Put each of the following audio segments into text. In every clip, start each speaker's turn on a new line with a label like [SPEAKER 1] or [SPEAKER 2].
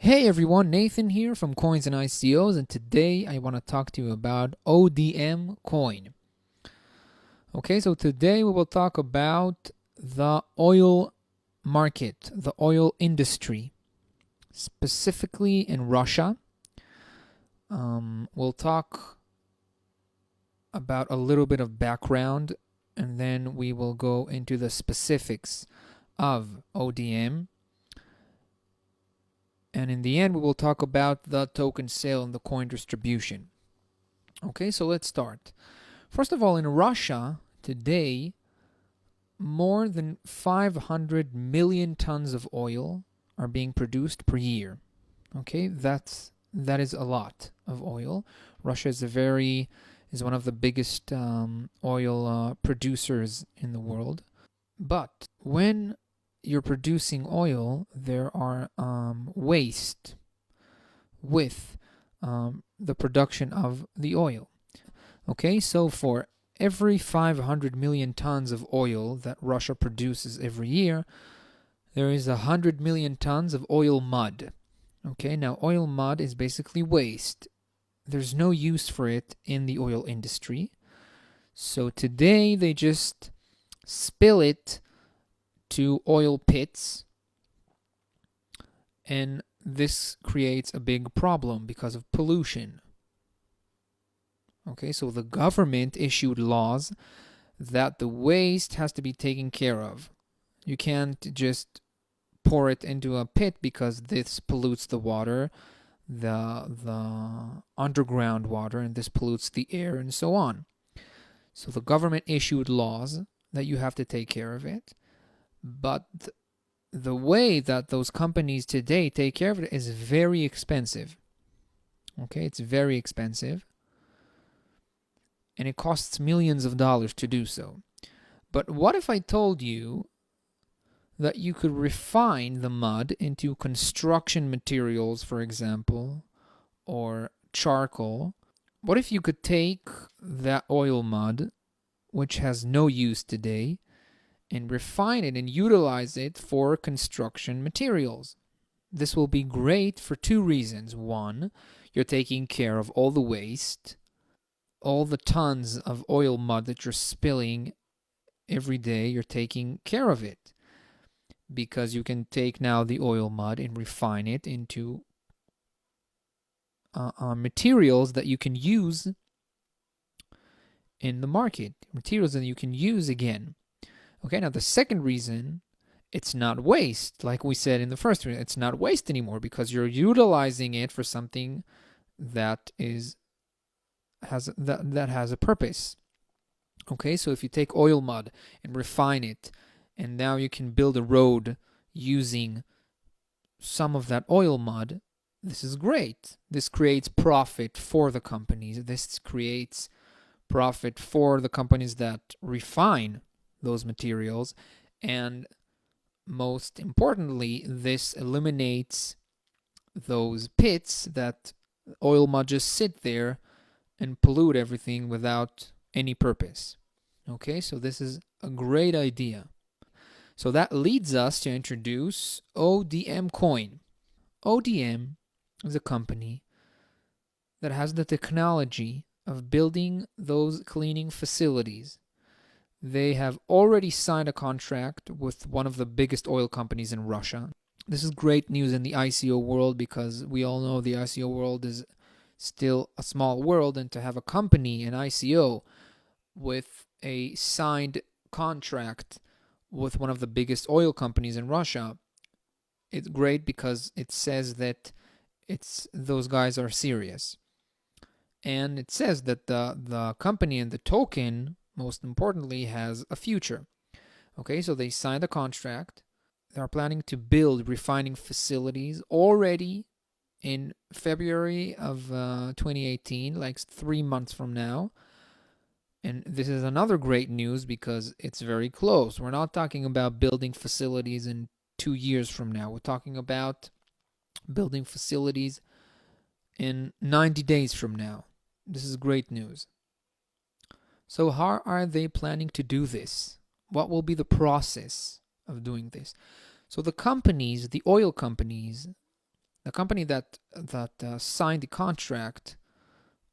[SPEAKER 1] Hey everyone, Nathan here from Coins and ICOs, and today I want to talk to you about ODMCoin. Okay, so today we will talk about the oil market, the oil industry, specifically in Russia. We'll talk about a little bit of background, and then we will go into the specifics of ODM. And in the end, we will talk about the token sale and the coin distribution. Okay, so let's start. First of all, in Russia today, more than 500 million tons of oil are being produced per year. Okay, that is a lot of oil. Russia is one of the biggest oil producers in the world. But when you're producing oil, there are waste with the production of the oil. Okay, so for every 500 million tons of oil that Russia produces every year, there is 100 million tons of oil mud. Okay, now oil mud is basically waste. There's no use for it in the oil industry. So today they just spill it to oil pits, and this creates a big problem because of pollution. Okay, so the government issued laws that the waste has to be taken care of. You can't just pour it into a pit because this pollutes the water, the underground water, and this pollutes the air and so on. So the government issued laws that you have to take care of it. But the way that those companies today take care of it is very expensive. Okay, it's very expensive. And it costs millions of dollars to do so. But what if I told you that you could refine the mud into construction materials, for example, or charcoal? What if you could take that oil mud, which has no use today, and refine it and utilize it for construction materials? This will be great for two reasons. One, you're taking care of all the waste, all the tons of oil mud that you're spilling every day, you're taking care of it. Because you can take now the oil mud and refine it into materials that you can use in the market, materials that you can use again. Okay, now the second reason, it's not waste. Like we said in the first reason, it's not waste anymore because you're utilizing it for something that has a purpose. Okay, so if you take oil mud and refine it, and now you can build a road using some of that oil mud, this is great. This creates profit for the companies. This creates profit for the companies that refine those materials, and most importantly, this eliminates those pits that oil mud just sit there and pollute everything without any purpose. Okay, so this is a great idea. So that leads us to introduce ODMCoin. ODM is a company that has the technology of building those cleaning facilities. They have already signed a contract with one of the biggest oil companies in Russia. This is great news in the ICO world because we all know the ICO world is still a small world, and to have a company, an ICO, with a signed contract with one of the biggest oil companies in Russia, it's great because it says that those guys are serious. And it says that the company and the token, most importantly, has a future. Okay, so they signed a contract. They are planning to build refining facilities already in February of 2018, like 3 months from now. And this is another great news because it's very close. We're not talking about building facilities in 2 years from now. We're talking about building facilities in 90 days from now. This is great news. So how are they planning to do this? What will be the process of doing this? So the companies, the oil companies, the company that signed the contract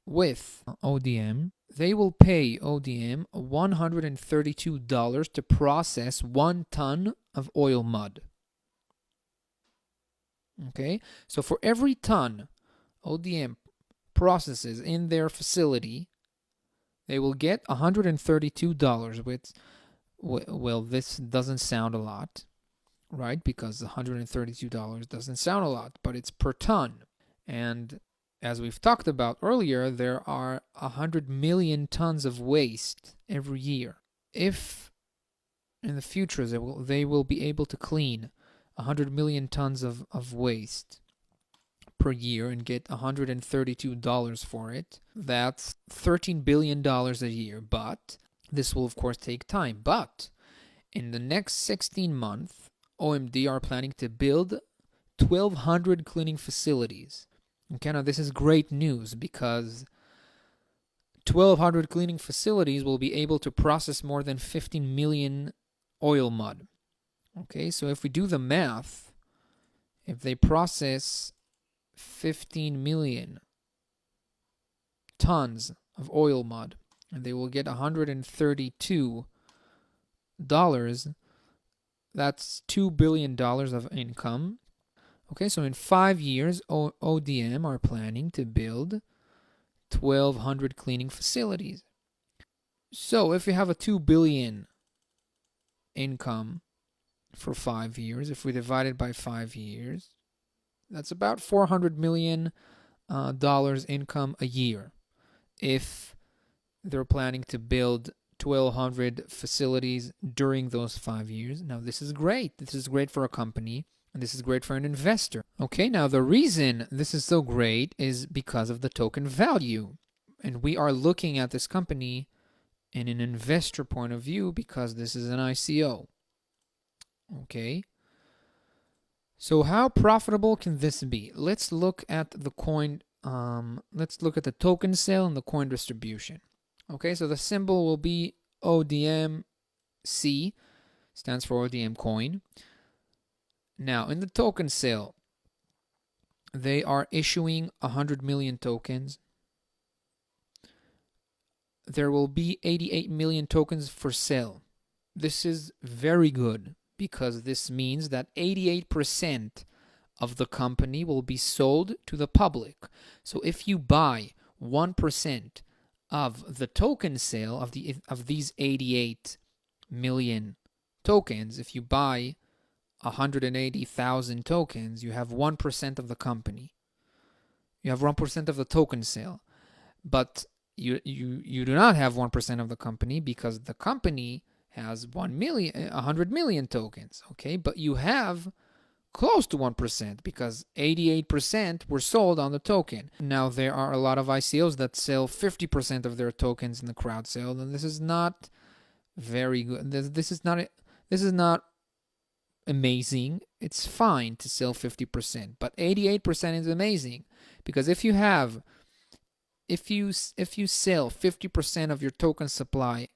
[SPEAKER 1] with ODM, they will pay ODM $132 to process 1 ton of oil mud. Okay, so for every ton ODM processes in their facility, they will get $132, which, well, this doesn't sound a lot, right? Because $132 doesn't sound a lot, but it's per ton. And as we've talked about earlier, there are 100 million tons of waste every year. If in the future they will be able to clean 100 million tons of waste per year and get $132 for it, that's $13 billion a year. But this will, of course, take time. But in the next 16 months, OMD are planning to build 1,200 cleaning facilities. Okay, now this is great news because 1,200 cleaning facilities will be able to process more than 15 million oil mud. Okay, so if we do the math, if they process 15 million tons of oil mud and they will get $132, that's $2 billion of income. Okay, so in 5 years, ODM are planning to build 1,200 cleaning facilities. So if we have a 2 billion income for 5 years, if we divide it by 5 years, that's about $400 million income a year if they're planning to build 1,200 facilities during those 5 years. Now, this is great. This is great for a company, and this is great for an investor. Okay, now the reason this is so great is because of the token value. And we are looking at this company in an investor point of view because this is an ICO. Okay. So how profitable can this be? Let's look at the coin. Let's look at the token sale and the coin distribution. Okay, so the symbol will be ODMC, stands for ODMCoin. Now, in the token sale, they are issuing 100 million tokens. There will be 88 million tokens for sale. This is very good because this means that 88% of the company will be sold to the public. So if you buy 1% of the token sale of these 88 million tokens, if you buy 180,000 tokens, you have 1% of the company. You have 1% of the token sale. But you do not have 1% of the company because the company has 100 million tokens, okay? But you have close to 1% because 88% were sold on the token. Now, there are a lot of ICOs that sell 50% of their tokens in the crowd sale, and this is not very good. This is not amazing. It's fine to sell 50%, but 88% is amazing because if you sell 50% of your token supply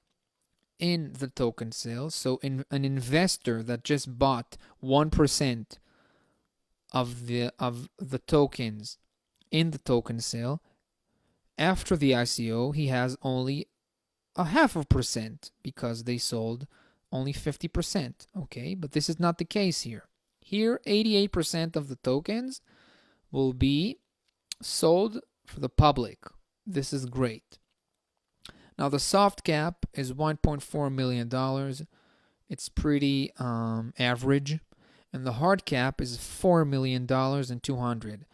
[SPEAKER 1] in the token sale, so in an investor that just bought 1% of the tokens in the token sale, after the ICO, he has only 0.5% because they sold only 50%. Okay, but this is not the case here. Here, 88% of the tokens will be sold for the public. This is great. Now, the soft cap is $1.4 million. It's pretty average. And the hard cap is $4 million and 200.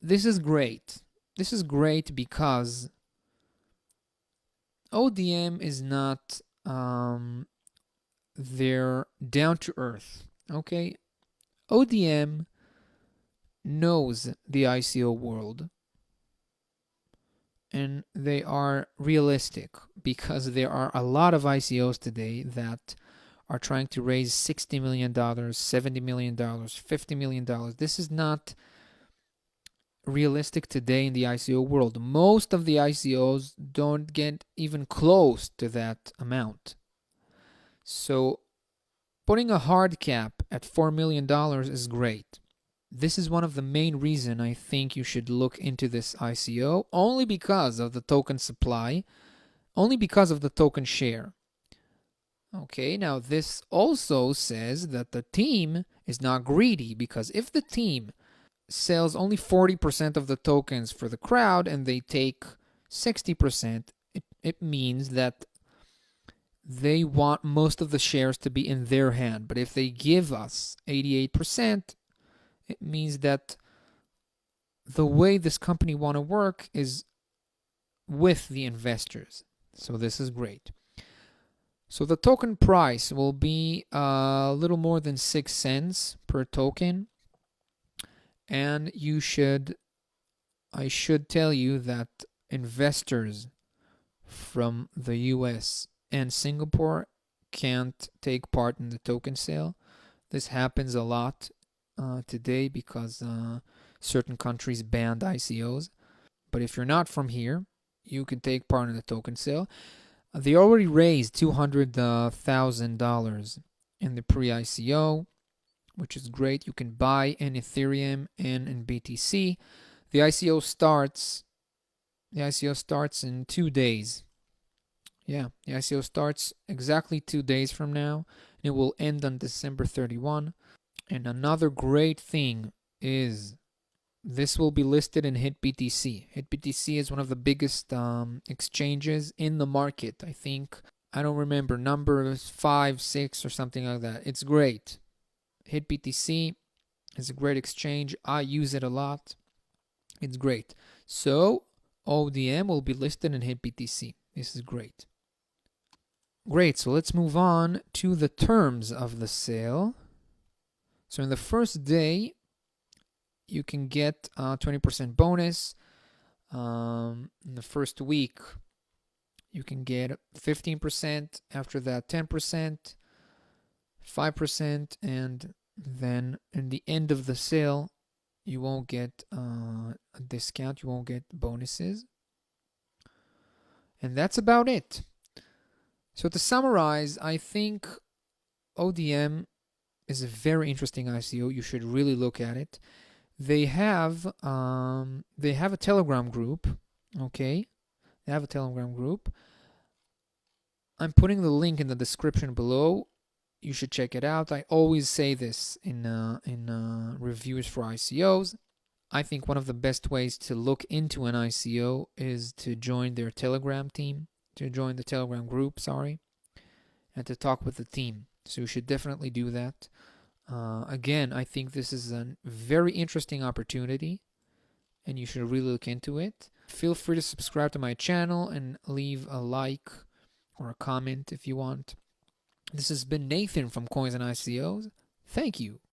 [SPEAKER 1] This is great. This is great because ODM is not they're down to earth. Okay? ODM knows the ICO world. And they are realistic because there are a lot of ICOs today that are trying to raise $60 million, $70 million, $50 million. This is not realistic today in the ICO world. Most of the ICOs don't get even close to that amount. So putting a hard cap at $4 million is great. this is one of the main reasons I think you should look into this ICO, only because of the token supply, only because of the token share. Okay, now this also says that the team is not greedy, because if the team sells only 40% of the tokens for the crowd and they take 60%, it means that they want most of the shares to be in their hand. But if they give us 88%, it means that the way this company want to work is with the investors. So this is great. So the token price will be a little more than 6 cents per token. And I should tell you that investors from the US and Singapore can't take part in the token sale. This happens a lot today because certain countries banned ICOs. But if you're not from here, you can take part in the token sale. They already raised $200,000 in the pre-ICO, which is great. You can buy in Ethereum and in BTC. The ICO starts in 2 days. Yeah, the ICO starts exactly 2 days from now, and it will end on December 31. And another great thing is this will be listed in HitBTC. HitBTC is one of the biggest exchanges in the market. I think, I don't remember, number is 5, 6 or something like that. It's great. HitBTC is a great exchange. I use it a lot. It's great. So ODM will be listed in HitBTC. This is great. Great, so let's move on to the terms of the sale. So in the first day, you can get a 20% bonus. In the first week, you can get 15%. After that, 10%, 5%, and then in the end of the sale, you won't get a discount. You won't get bonuses. And that's about it. So to summarize, I think ODM is a very interesting ICO. You should really look at it. They have a Telegram group. Okay, they have a Telegram group. I'm putting the link in the description below. You should check it out. I always say this in reviews for ICOs. I think one of the best ways to look into an ICO is to join their Telegram team, to join the Telegram group, and to talk with the team. So you should definitely do that. Again, I think this is a very interesting opportunity, and you should really look into it. Feel free to subscribe to my channel and leave a like or a comment if you want. This has been Nathan from Coins and ICOs. Thank you.